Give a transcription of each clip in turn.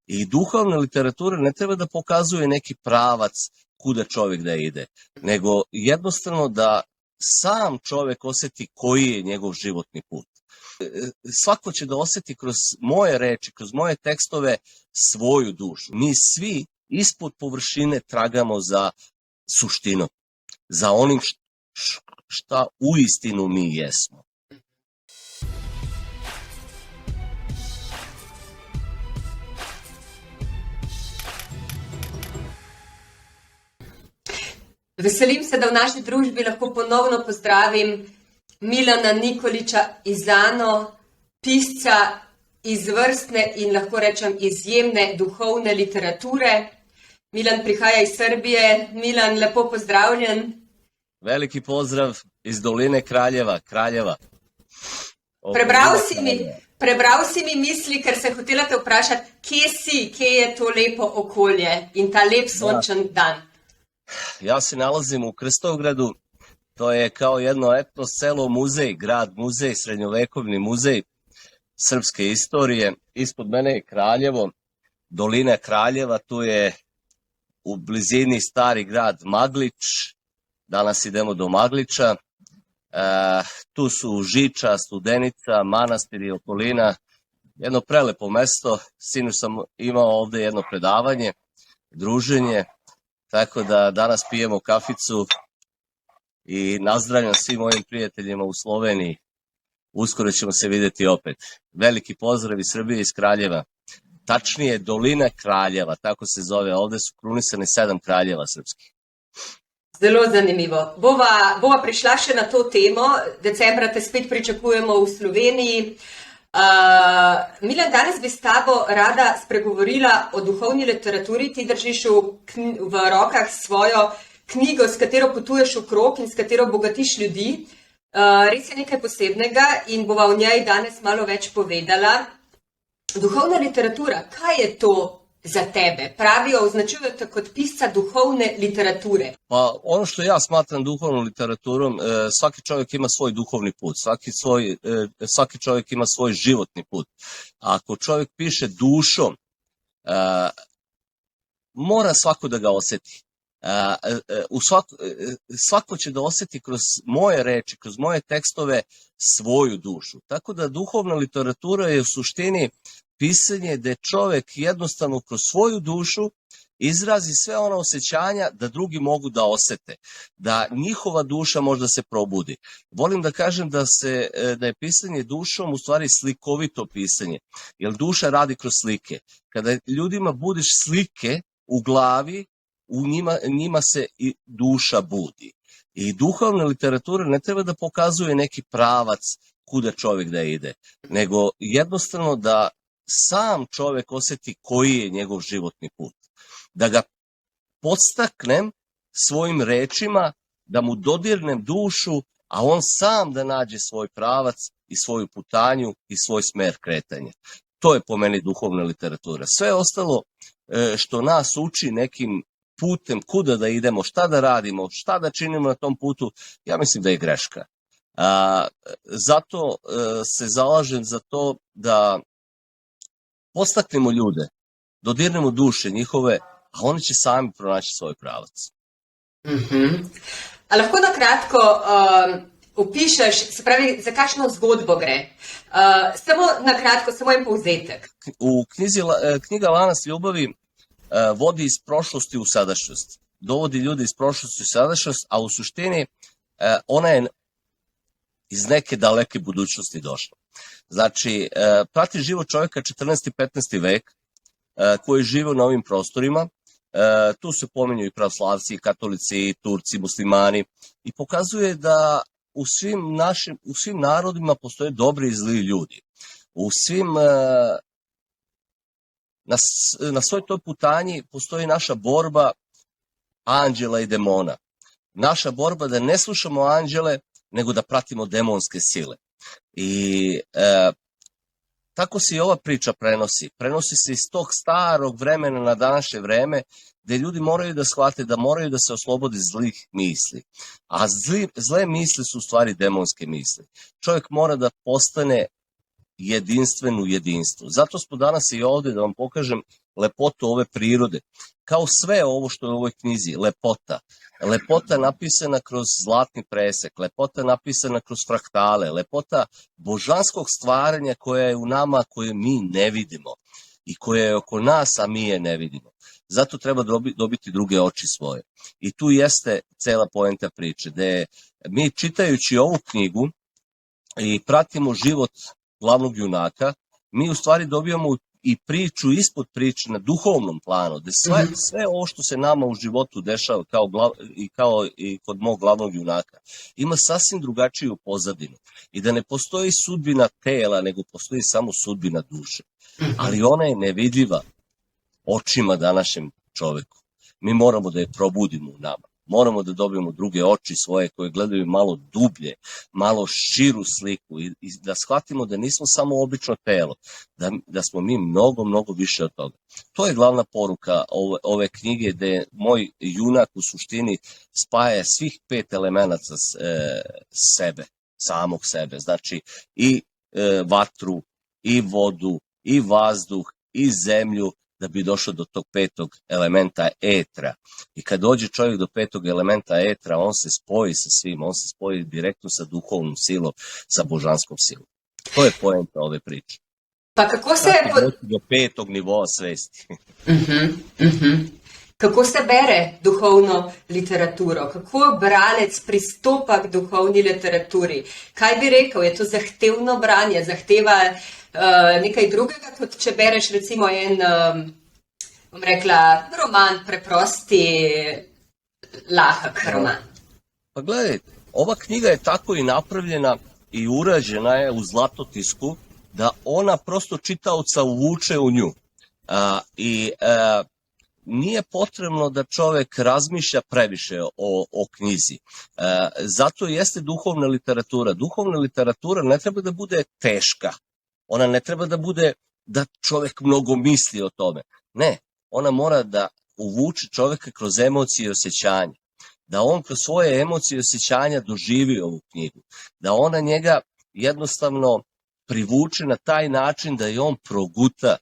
I duhovna literatura ne treba da pokazuje neki pravac kuda čovjek da ide, nego jednostavno da sam čovjek osjeti koji je njegov životni put. Svako će da osjeti kroz moje reči, kroz moje tekstove svoju dušu. Mi svi ispod površine tragamo za suštinom, za onim šta uistinu mi jesmo. Veselim se, da v naši družbi lahko ponovno pozdravim Milana Nikolića Izano, pisca izvrstne in lahko rečem izjemne duhovne literature. Milan prihaja iz Srbije. Milan, lepo pozdravljen. Veliki pozdrav iz doline Kraljeva. Prebral si mi misli, ker se hotela te vprašati, kje je to lepo okolje in ta lep sončen dan. Ja se nalazim u Krstovgradu, to je kao jedno etno selo muzej, grad muzej, srednjovekovni muzej srpske istorije. Ispod mene je Kraljevo, dolina Kraljeva, tu je u blizini stari grad Maglič, danas idemo do Magliča, tu su Žiča, Studenica, manastir i okolina, jedno prelepo mesto. Sinoć sam imao ovde jedno predavanje, druženje, tako da danas pijemo kaficu i nazdravljam svim mojim prijateljima u Sloveniji. Uskoro ćemo se vidjeti opet. Veliki pozdrav iz Srbije, iz Kraljeva. Tačnije, dolina Kraljeva, tako se zove. Ovde su krunisane 7 kraljeva srpskih. Zelo zanimivo. Bova prišla še na to temo. Decembra te spet pričakujemo v Sloveniji. Milan, danes bi s tabo rada spregovorila o duhovni literaturi. Ti držiš v rokah svojo knjigo, s katero potuješ v krog in s katero bogatiš ljudi. Res je nekaj posebnega in bova o njej danes malo več povedala. Duhovna literatura, kaj je to za tebe? Pravijo, označujo te kot pisca duhovne literature. Pa ono što ja smatram duhovnom literaturom, svaki čovjek ima svoj duhovni put, svaki čovjek ima svoj životni put. A ako čovjek piše dušom, mora svako da ga osjeti. Svako će da osjeti kroz moje reči, kroz moje tekstove svoju dušu. Tako da duhovna literatura je u suštini pisanje gde čovjek jednostavno kroz svoju dušu izrazi sve ona osjećanja da drugi mogu da osete, da njihova duša možda se probudi. Volim da kažem da je pisanje dušom u stvari slikovito pisanje, jer duša radi kroz slike. Kada ljudima budiš slike u glavi, u njima se i duša budi. I duhovna literatura ne treba da pokazuje neki pravac kuda čovjek da ide, nego jednostavno da sam čovjek osjeti koji je njegov životni put. Da ga podstaknem svojim rečima, da mu dodirnem dušu, a on sam da nađe svoj pravac i svoju putanju i svoj smer kretanja. To je po meni duhovna literatura. Sve ostalo što nas uči nekim putem kuda da idemo, šta da radimo, šta da činimo na tom putu, ja mislim da je greška. Zato se zalažem za to da postaknemo ljude, dodirnemo duše njihove, a oni će sami pronaći svoj pravac. A lahko na kratko opišeš, se pravi, za kakšno zgodbo gre? Samo na kratko, samo en povzetek. U knjiga Lanac ljubavi vodi iz prošlosti u sadašnjost. Dovodi ljude iz prošlosti u sadašnjost, a u suštini ona je iz neke daleke budućnosti došla. Znači, prati život čovjeka 14. i 15. vek koji žive na ovim prostorima. Tu se pominju i pravoslavci, i katolici, i Turci, i muslimani. I pokazuje da u svim narodima postoje dobri i zli ljudi. Na svoj toj putanji postoji naša borba anđela i demona. Naša borba da ne slušamo anđele, nego da pratimo demonske sile. I tako se i ova priča prenosi. Prenosi se iz tog starog vremena na današnje vreme, gde ljudi moraju da shvate da moraju da se oslobode zlih misli. A zle misli su u stvari demonske misli. Čovjek mora da postane jedinstven u jedinstvu. Zato smo danas i ovde da vam pokažem lepotu ove prirode. Kao sve ovo što je u ovoj knjizi, lepota. Lepota napisana kroz zlatni presek, lepota napisana kroz fraktale, lepota božanskog stvaranja koja je u nama, koje mi ne vidimo i koja je oko nas, a mi je ne vidimo. Zato treba dobiti druge oči svoje. I tu jeste cela poenta priče, da mi čitajući ovu knjigu i pratimo život glavnog junaka, mi u stvari dobijamo i priču ispod priče na duhovnom planu, da sve ovo što se nama u životu dešava kao i kod mog glavnog junaka, ima sasvim drugačiju pozadinu. I da ne postoji sudbina tela, nego postoji samo sudbina duše. Ali ona je nevidljiva očima današnjem čoveku. Mi moramo da je probudimo u nama. Moramo da dobijemo druge oči svoje koje gledaju malo dublje, malo širu sliku i da shvatimo da nismo samo obično telo, da smo mi mnogo, mnogo više od toga. To je glavna poruka ove knjige, gde moj junak u suštini spaja svih 5 elemenata sebe, samog sebe. Znači i vatru, i vodu, i vazduh, i zemlju, da bi došao do tog 5. elementa etra. I kad dođe čovjek do 5. elementa etra, on se spoji sa svim, on se spoji direktno sa duhovnom silom, sa božanskom silom. To je poenta ove priče. Pa kako se... Do 5. nivoa svesti. Kako se bere duhovno literaturo? Kako bralec pristopa k duhovni literaturi? Kaj bi rekel, je to zahtevno branje, zahteva nekaj drugega, kot če bereš recimo en, bom rekla, roman, preprosti, lahak roman? Pa gledaj, ova knjiga je tako i napravljena i urađena je u zlatotisku, da ona prosto čitaoca uvuče u nju. Nije potrebno da čovek razmišlja previše o knjizi. Zato jeste duhovna literatura. Duhovna literatura ne treba da bude teška. Ona ne treba da bude da čovek mnogo misli o tome. Ne, ona mora da uvuče čoveka kroz emocije i osjećanja. Da on kroz svoje emocije i osjećanja doživi ovu knjigu. Da ona njega jednostavno privuče na taj način da je on proguta.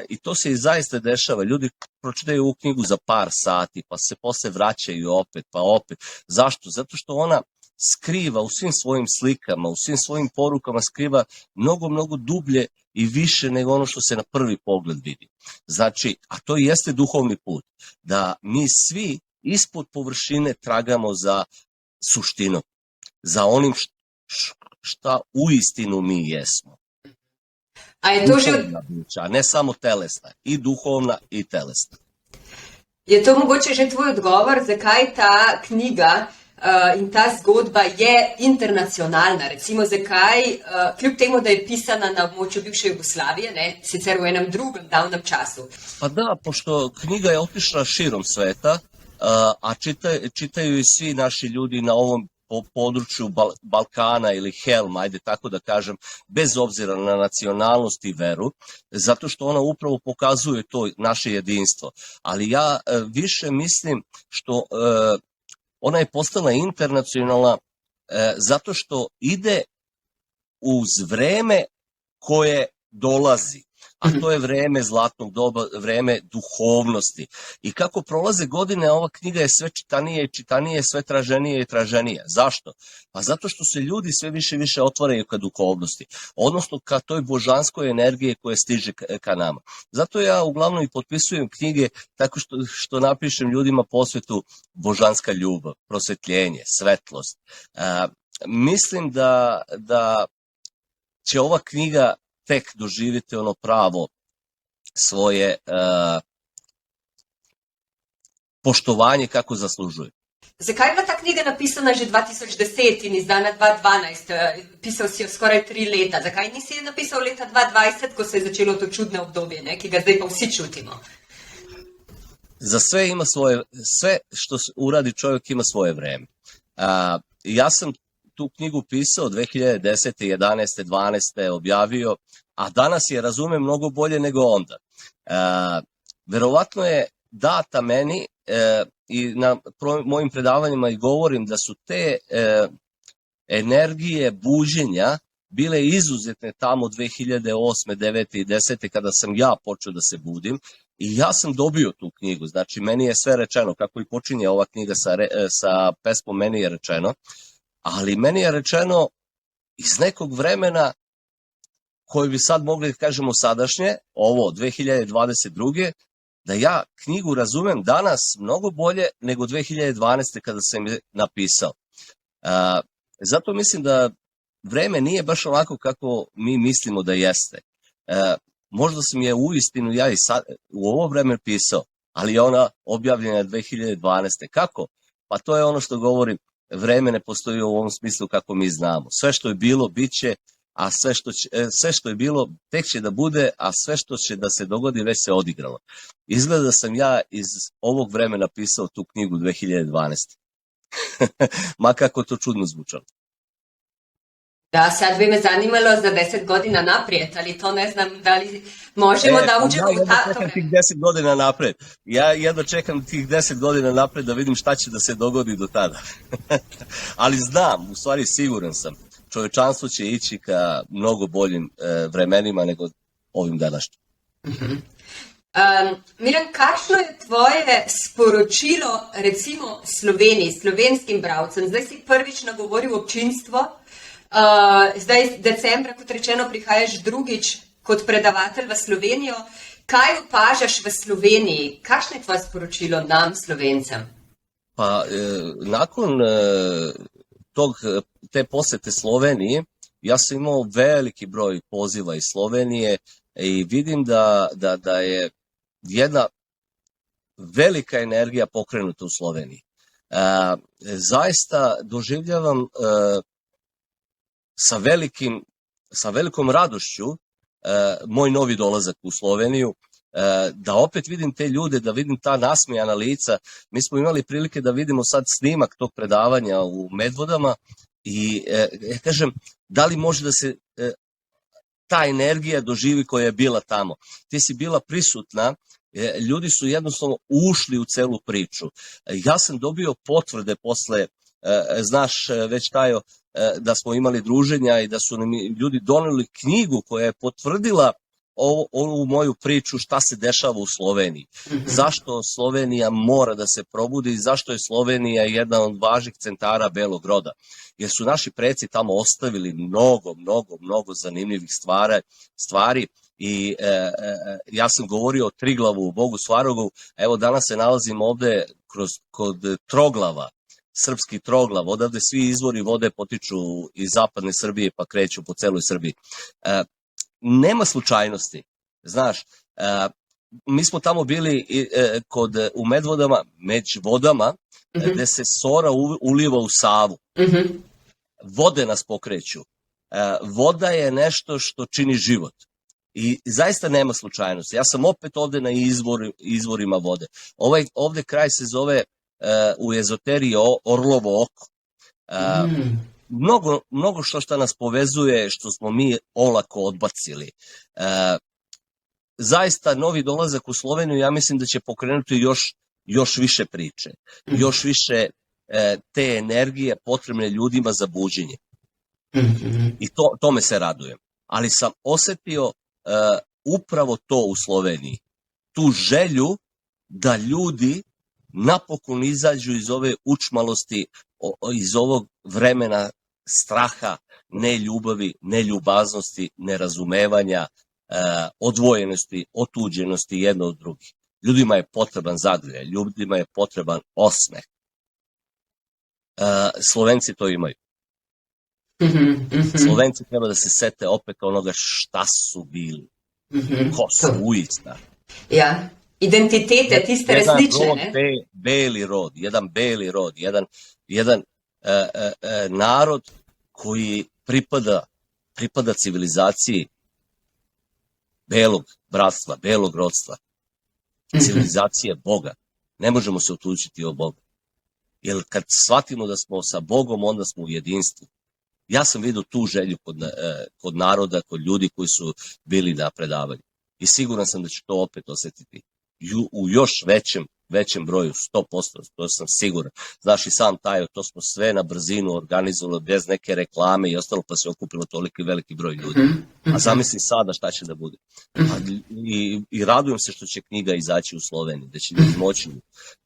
I to se i zaista dešava. Ljudi pročitaju ovu knjigu za par sati, pa se posle vraćaju opet, pa opet. Zašto? Zato što ona skriva u svim svojim slikama, u svim svojim porukama skriva mnogo, mnogo dublje i više nego ono što se na prvi pogled vidi. Znači, a to jeste duhovni put, da mi svi ispod površine tragamo za suštinom, za onim šta uistinu mi jesmo. A je to a ne samo telesna, i duhovna i telesna. Je to mogoče že tvoj odgovor, zakaj ta knjiga in ta zgodba je internacionalna? Recimo, zakaj, kljub temu, da je pisana na območju bivše Jugoslavije, ne, sicer v enem drugem davnem času? Pa da, pošto knjiga je otišla širom sveta, a čitaju i svi naši ljudi na ovom području Balkana ili Helma, ajde tako da kažem, bez obzira na nacionalnost i veru, zato što ona upravo pokazuje to naše jedinstvo. Ali ja više mislim što ona je postala internacionalna zato što ide uz vreme koje dolazi. A to je vreme zlatnog doba, vreme duhovnosti. I kako prolaze godine, ova knjiga je sve čitanije i čitanije, sve traženije i traženije. Zašto? Pa zato što se ljudi sve više i više otvaraju ka duhovnosti, odnosno ka toj božanskoj energiji koja stiže ka nama. Zato ja uglavnom i potpisujem knjige tako što napišem ljudima posvetu božanska ljubav, prosvetljenje, svetlost. Mislim da će ova knjiga tek doživite ono pravo svoje poštovanje kako zaslužuje. Zakaj je bila ta knjiga napisana že 2010 in izdana 2012? Pisal si jo skoraj 3 leta. Zakaj nisi je napisal leta 2020, ko se je začelo to čudno obdobje, ne, ki ga zdaj pa vsi čutimo? Za sve ima svoje, sve što uradi čovjek ima svoje vreme. Ja sam tu knjigu pisao 2010. 11. 12. objavio, a danas je razumem mnogo bolje nego onda. Verovatno je data meni i na mojim predavanjima i govorim da su te energije buđenja bile izuzetne tamo 2008. 9. i 10. kada sam ja počeo da se budim i ja sam dobio tu knjigu. Znači, meni je sve rečeno, kako i počinje ova knjiga sa pesmom Meni je rečeno, ali meni je rečeno iz nekog vremena koji bi sad mogli da kažemo sadašnje, ovo 2022. da ja knjigu razumem danas mnogo bolje nego 2012. kada sam je napisao. Zato mislim da vreme nije baš onako kako mi mislimo da jeste. Možda sam je uistinu ja i sad, u ovo vreme pisao, ali je ona objavljena 2012. Kako? Pa to je ono što govorim, vreme ne postoji u ovom smislu kako mi znamo. Sve što je bilo, bit će, a sve što je bilo, tek će da bude, a sve što će da se dogodi, već se odigralo. Izgleda da sam ja iz ovog vremena pisao tu knjigu 2012. Ma kako to čudno zvučalo. Da, sad bi me zanimalo za 10 godina naprijed, ali to ne znam da li možemo da uđemo u to vreme. Tih 10 godina napred. Ja jedno čekam tih 10 godina napred da vidim šta će da se dogodi do tada. Ali znam, u stvari siguran sam, čovečanstvo će ići ka mnogo boljim vremenima nego ovim današnjim. Milan, kakšno je tvoje sporočilo recimo Sloveniji, slovenskim bralcem? Zdaj si prvič nagovoril občinstvo, zdaj decembra, kot rečeno, prihajaš drugič kot predavatelj v Slovenijo. Kaj opažaš v Sloveniji? Kakšno je tvoje sporočilo nam, Slovencem? Pa nakon te posete Sloveniji, ja sam imao veliki broj poziva iz Slovenije i vidim da je jedna velika energija pokrenuta u Sloveniji. Zaista doživljavam sa velikom radošću moj novi dolazak u Sloveniju, da opet vidim te ljude, da vidim ta nasmejana lica. Mi smo imali prilike da vidimo sad snimak tog predavanja u Medvodama i kažem, da li može da se ta energija doživi koja je bila tamo. Ti si bila prisutna, ljudi su jednostavno ušli u celu priču. Ja sam dobio potvrde posle, znaš već Tajo, da smo imali druženja i da su nam ljudi doneli knjigu koja je potvrdila ovu moju priču šta se dešava u Sloveniji. Zašto Slovenija mora da se probudi i zašto je Slovenija jedna od važnih centara belog roda. Jer su naši preci tamo ostavili mnogo zanimljivih stvari i ja sam govorio o Triglavu, Bogu Svarogu, evo danas se nalazim ovde kod Troglava, srpski Troglav, odavde svi izvori vode potiču iz zapadne Srbije pa kreću po celoj Srbiji. Nema slučajnosti, znaš, mi smo tamo bili u Medvodama, među vodama, gde se Sora uliva u Savu. Vode nas pokreću. Voda je nešto što čini život. I zaista nema slučajnosti. Ja sam opet ovde na izvorima vode. Ovde kraj se zove u ezoteriji Orlovo oko. Mnogo što nas povezuje, što smo mi olako odbacili. Zaista novi dolazak u Sloveniju, ja mislim da će pokrenuti još više priče, još više te energije potrebne ljudima za buđenje. I tome se radujem. Ali sam osetio upravo to u Sloveniji. Tu želju da ljudi napokon izađu iz ove učmalosti, iz ovog vremena straha, neljubavi, neljubaznosti, nerazumevanja, odvojenosti, otuđenosti jedno od drugih. Ljudima je potreban zagrljaj, ljudima je potreban osmeh. Slovenci to imaju. Slovenci treba da se sete opet onoga šta su bili, ko su uista. Ja, identitete, tiste resnične, ne? Jedan beli rod, jedan narod koji pripada civilizaciji belog bratstva, belog rodstva, civilizacije Boga. Ne možemo se otuđiti od Boga. Jer kad shvatimo da smo sa Bogom, onda smo u jedinstvu. Ja sam vidio tu želju kod naroda, kod ljudi koji su bili na predavanju. I siguran sam da ću to opet osetiti u još većem broju, 100%, to sam siguran. Znaš i sam taj, to smo sve na brzinu organizovali, bez neke reklame i ostalo, pa se okupilo toliki veliki broj ljudi. A zamisli sada šta će da bude. I radujem se što će knjiga izaći u Sloveniji, da će ljudi moći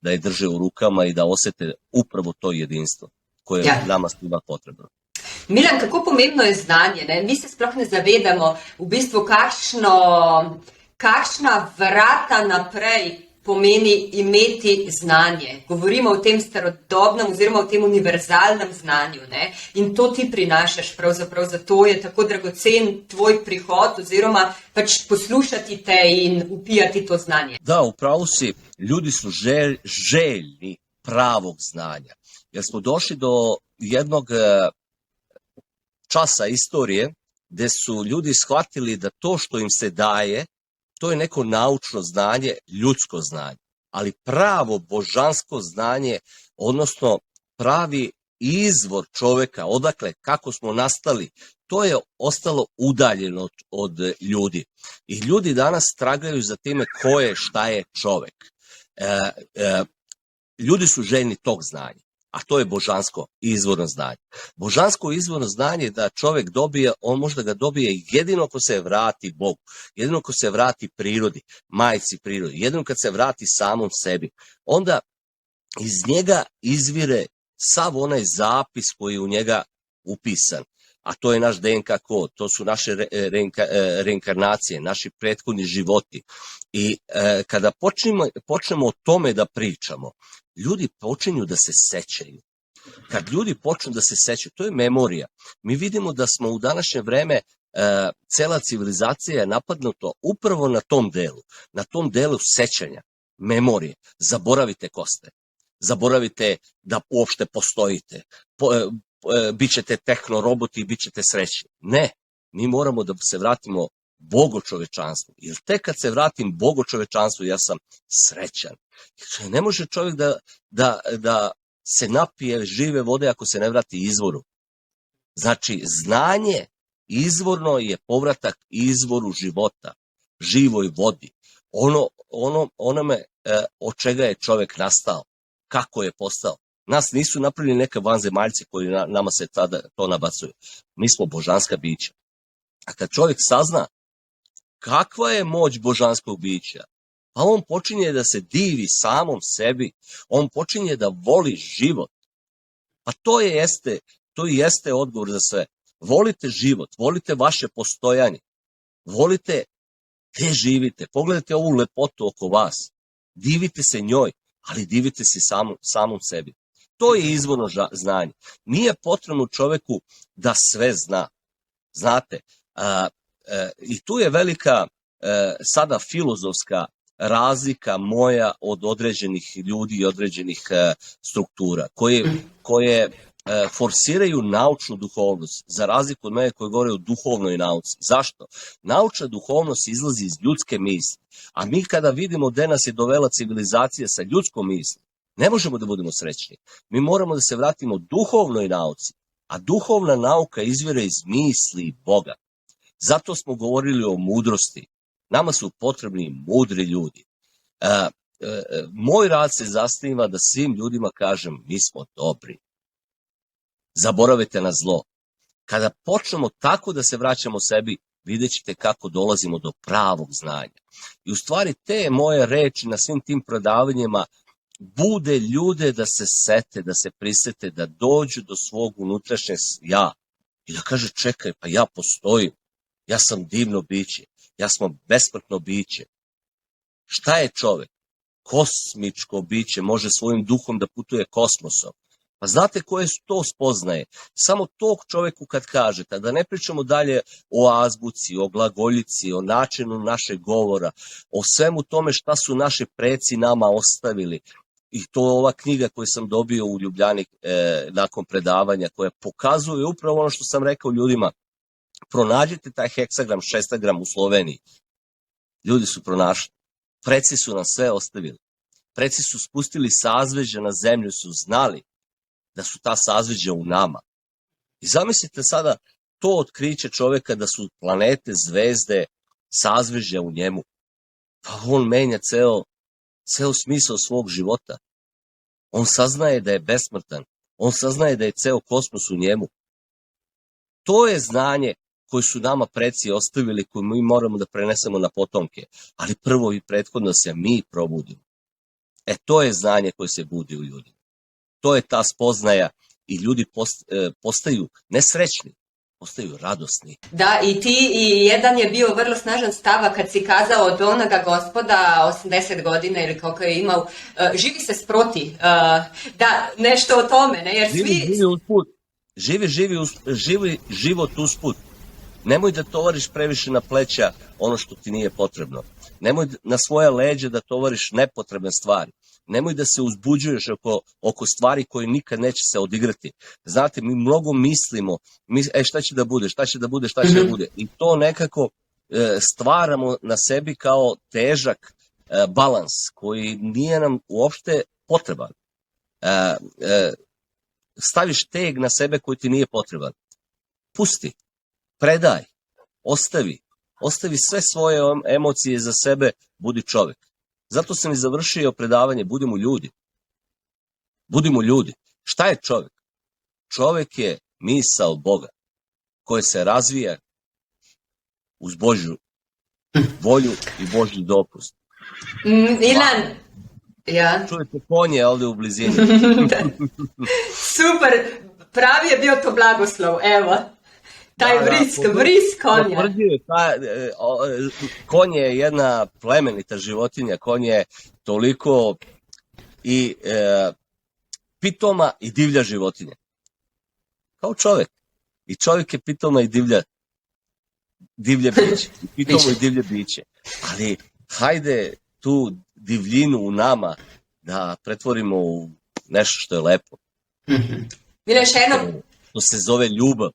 da je drže u rukama i da osete upravo to jedinstvo koje je nama svima potrebno. Milan, kako pomembno je znanje, ne? Mi se sploh ne zavedamo v bistvu, kakšna vrata naprej pomeni imeti znanje. Govorimo o tem starodobnem oziroma o tem univerzalnem znanju, ne? In to ti prinašaš pravzaprav, zato je tako dragocen tvoj prihod oziroma pač poslušati te in upijati to znanje. Da, upravo si, ljudi su željni pravog znanja. Jer smo došli do jednog časa istorije gde su ljudi shvatili da to što im se daje, to je neko naučno znanje, ljudsko znanje. Ali pravo božansko znanje, odnosno pravi izvor čoveka, odakle, kako smo nastali, to je ostalo udaljeno od ljudi. I ljudi danas tragaju za time ko je, šta je čovek. Ljudi su željni tog znanja. A to je božansko izvorno znanje. Božansko izvorno znanje je da čovjek dobije, on možda ga dobije jedino ko se vrati Bogu, jedino ko se vrati prirodi, majci prirodi, jedino kad se vrati samom sebi. Onda iz njega izvire sav onaj zapis koji je u njega upisan. A to je naš DNK kod, to su naše reinkarnacije, naši prethodni životi. I kada počnemo o tome da pričamo, ljudi počinju da se sećaju. Kad ljudi počnu da se sećaju, to je memorija. Mi vidimo da smo u današnje vreme, cela civilizacija je napadnuta upravo na tom delu sećanja, memorije. Zaboravite ko ste, zaboravite da uopšte postojite, bićete tehnoroboti i bićete srećni. Ne, mi moramo da se vratimo bogočovečanstvu, jer tek kad se vratim bogočovečanstvu, ja sam srećan. Ne može čovjek da se napije žive vode ako se ne vrati izvoru. Znači, znanje izvorno je povratak izvoru života, živoj vodi, onome od čega je čovjek nastao, kako je postao. Nas nisu napravili neke vanzemaljci koji nama se tada to nabacuju. Mi smo božanska bića. A kad čovjek sazna kakva je moć božanskog bića, pa on počinje da se divi samom sebi, on počinje da voli život. Pa to jeste odgovor za sve. Volite život, volite vaše postojanje, volite gde živite, pogledajte ovu lepotu oko vas, divite se njoj, ali divite se samom sebi. To je izvorno znanje. Nije potrebno čoveku da sve zna. Znate, i tu je velika sada filozofska razlika moja od određenih ljudi i određenih struktura koje forsiraju naučnu duhovnost, za razliku od mene koji govore o duhovnoj nauci. Zašto? Naučna duhovnost izlazi iz ljudske misli, a mi kada vidimo gde nas je dovela civilizacija sa ljudskom misli, ne možemo da budemo srećni. Mi moramo da se vratimo duhovnoj nauci, a duhovna nauka izvire iz misli Boga. Zato smo govorili o mudrosti. Nama su potrebni mudri ljudi. Moj rad se zasniva da svim ljudima kažem, mi smo dobri. Zaboravite na zlo. Kada počnemo tako da se vraćamo sebi, vidjet ćete kako dolazimo do pravog znanja. I u stvari te moje reči na svim tim predavanjima bude ljude da se sete, da se prisete, da dođu do svog unutrašnjeg ja i da kaže čekaj, pa ja postojim, ja sam divno biće, ja sam besmrtno biće. Šta je čovek? Kosmičko biće, može svojim duhom da putuje kosmosom. Pa znate koje su to spoznaje? Samo tog čoveku kad kažete, da ne pričamo dalje o azbuci, o glagoljici, o načinu našeg govora, o svemu tome šta su naši preci nama ostavili. I to je ova knjiga koju sam dobio u Ljubljani nakon predavanja, koja pokazuje upravo ono što sam rekao ljudima. Pronađite taj heksagram, šestagram u Sloveniji. Ljudi su pronašli. Preci su nam sve ostavili. Preci su spustili sazveđa na zemlju, su znali da su ta sazveđa u nama. I zamislite sada to otkriće čoveka da su planete, zvezde, sazveđa u njemu. Pa on menja ceo smisao svog života. On saznaje da je besmrtan. On saznaje da je ceo kosmos u njemu. To je znanje koje su nama preci ostavili, koje mi moramo da prenesemo na potomke. Ali prvo i prethodno se mi probudimo. To je znanje koje se budi u ljudima. To je ta spoznaja i ljudi postaju nesrećni, postaju radosni. Da, i jedan je bio vrlo snažan stava kad si kazao od onoga gospoda 80 godina ili koliko je imao, živi se sproti. Da, nešto o tome, ne? Jer Živi usput. Živi život usput. Nemoj da tovariš previše na pleća ono što ti nije potrebno. Nemoj na svoje leđe da tovariš nepotrebne stvari. Nemoj da se uzbuđuješ oko stvari koje nikad neće se odigrati. Znate, mi mnogo mislimo, šta će da bude, šta će da bude, šta će da bude. I to nekako stvaramo na sebi kao težak balans koji nije nam uopšte potreban. Staviš teg na sebe koji ti nije potreban. Pusti, predaj, ostavi sve svoje emocije za sebe, budi čovek. Zato sam i završio predavanje, budimo ljudi. Budimo ljudi. Šta je čovek? Čovek je misao Boga, koja se razvija uz Božju volju i Božji dopust. Milan, ja. Čujete konje ovde u blizini. Super, pravi je bio to blagoslov, evo. Taj vrisk konja. Konj je jedna plemenita životinja, konj je toliko i pitoma i divlja životinja. Kao čovek. I čovek je pitoma i divlje biće. I pitomo i divlje biće. Ali hajde tu divljinu u nama da pretvorimo u nešto što je lepo. Mila, še eno... To se zove ljubav.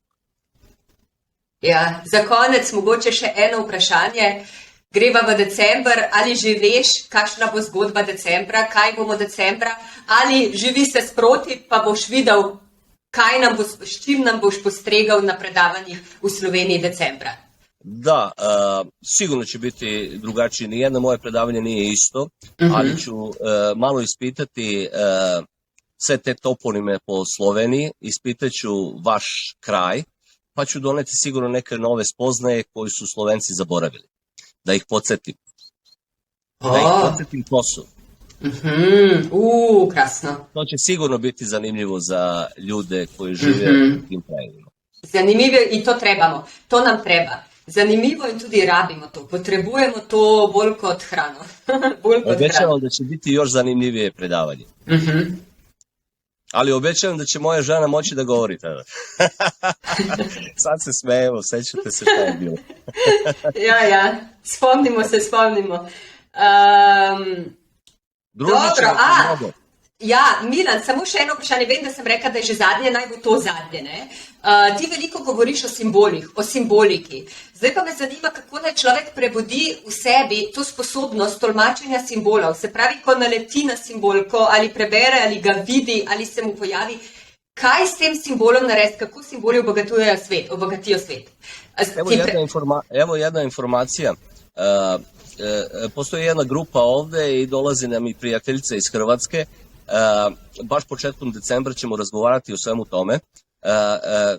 Ja, za konec mogoče še eno vprašanje. Greva v december, ali že veš, kakšna bo zgodba decembra, kaj bomo decembra, ali živi se sproti, pa boš videl, s čim nam boš postregal na predavanjih v Sloveniji decembra. Da, sigurno će biti drugačije. Nijedno moje predavanje nije isto, ali ću malo ispitati sve te toponime po Sloveniji, ispitaću vaš kraj, pa ću doneti sigurno neke nove spoznaje koji su Slovenci zaboravili. Da ih podsjetim. Da ih podsjetim ko su. Krasno. To će sigurno biti zanimljivo za ljude koji žive u tim krajevima. Zanimljivo i to trebamo. To nam treba. Zanimivo in tudi rabimo to. Potrebujemo to bolj kot hrano. Obećavam da će biti još zanimljivije predavanje. Ali obećavam da će moja žena moći da govori tada. Sad se smejemo, sećate se šta je bilo. Ja, spomnimo se. Dobro, ja, Milan, samo še eno vprašanje. Vem, da sem rekla, da je že zadnje, naj bo to zadnje. Ne? Ti veliko govoriš o simbolih, o simboliki. Zdaj pa me zanima, kako naj človek prebudi v sebi to sposobnost tolmačenja simbolov. Se pravi, ko naleti na simbol, ali prebere, ali ga vidi, ali se mu pojavi. Kaj s tem simbolom narediti, kako simboli obogatijo svet? Evo jedna informacija. Postoji jedna grupa ovde i dolazi nam i prijateljica iz Hrvatske. Baš početkom decembra ćemo razgovarati o svemu tome.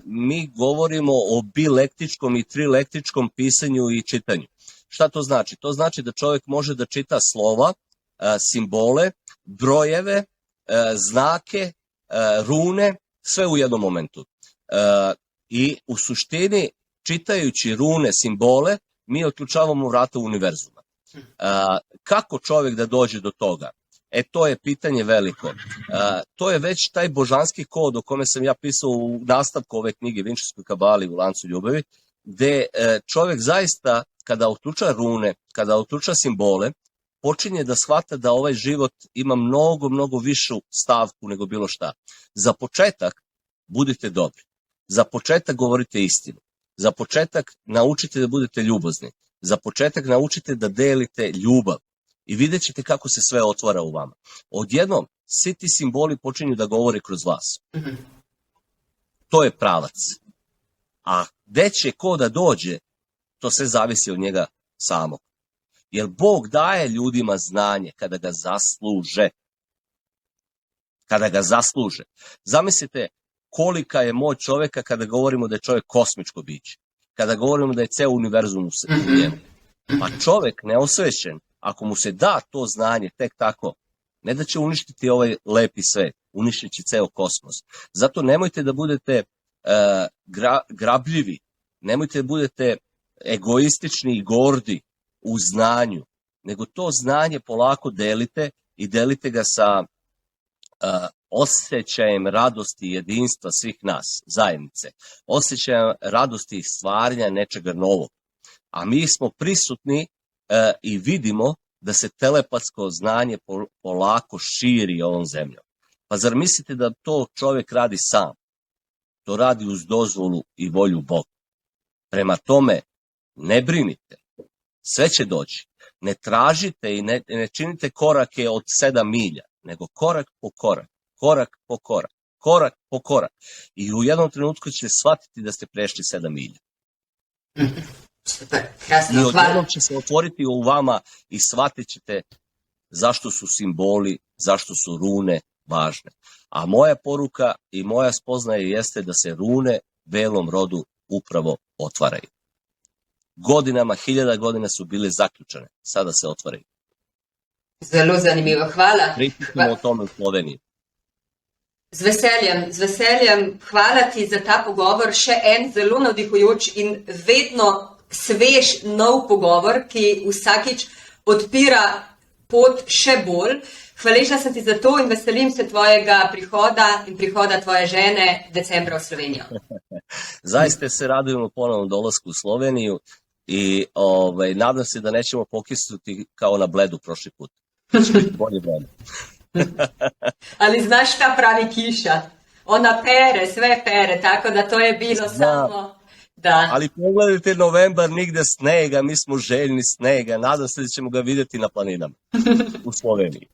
Mi govorimo o bilektičkom i trilektičkom pisanju i čitanju. Šta to znači? To znači da čovjek može da čita slova, simbole, brojeve, znake, rune, sve u jednom momentu. I u suštini, čitajući rune, simbole, mi otključavamo vrata univerzuma. Kako čovjek da dođe do toga? To je pitanje veliko. To je već taj božanski kod o kome sam ja pisao u nastavku ove knjige Vinčevskoj kabali u lancu ljubavi, gde čovjek zaista, kada otključa rune, kada otključa simbole, počinje da shvata da ovaj život ima mnogo višu stavku nego bilo šta. Za početak budite dobri. Za početak govorite istinu. Za početak naučite da budete ljubazni. Za početak naučite da delite ljubav. I vidjet ćete kako se sve otvara u vama. Odjednom, svi ti simboli počinju da govore kroz vas. To je pravac. A gde će ko da dođe, to sve zavisi od njega samog. Jer Bog daje ljudima znanje kada ga zasluže. Kada ga zasluže. Zamislite kolika je moć čoveka kada govorimo da je čovjek kosmičko biće. Kada govorimo da je ceo univerzum u njemu. A čovek neosvećen, ako mu se da to znanje tek tako, ne da će uništiti ovaj lepi svet, uništit će ceo kosmos. Zato nemojte da budete grabljivi, nemojte da budete egoistični i gordi u znanju, nego to znanje polako delite i delite ga sa osjećajem radosti i jedinstva svih nas, zajednice, osjećajem radosti i stvaranja nečega novog. A mi smo prisutni i vidimo da se telepatsko znanje polako širi ovom zemljom. Pa zar mislite da to čovjek radi sam? To radi uz dozvolu i volju Boga. Prema tome, ne brinite, sve će doći. Ne tražite i ne činite korake od 7 milja, nego korak po korak, korak po korak, korak po korak. I u jednom trenutku ćete shvatiti da ste prešli 7 milja. Super, I krasno, odjednom hvala. će se otvoriti u vama i shvatit ćete zašto su simboli, zašto su rune važne. A moja poruka i moja spoznaja jeste da se rune belom rodu upravo otvaraju. Godinama, 1000 godina su bile zaključane, sada se otvaraju. Zelo zanimivo, hvala. Pričamo o tome u Sloveniji. Z veseljem, hvala ti za ta pogovor, še en zelo navdihujoč in vedno svež nov pogovor, ki vsakič odpira pot še bolj. Hvaležna sem ti za to in veselim se tvojega prihoda in prihoda tvoje žene decembra v Slovenijo. Zaista se radujemo ponovnom dolasku u Sloveniju i nadam se da nećemo pokisnuti kao na Bledu prošli put. Će biti bolje vreme. Ali znaš šta pravi kiša? Ona pere, sve pere, tako da to je bilo samo... Da. Ali pogledajte novembar, nigde snega, mi smo željni snega, nadam se da ćemo ga vidjeti na planinama u Sloveniji.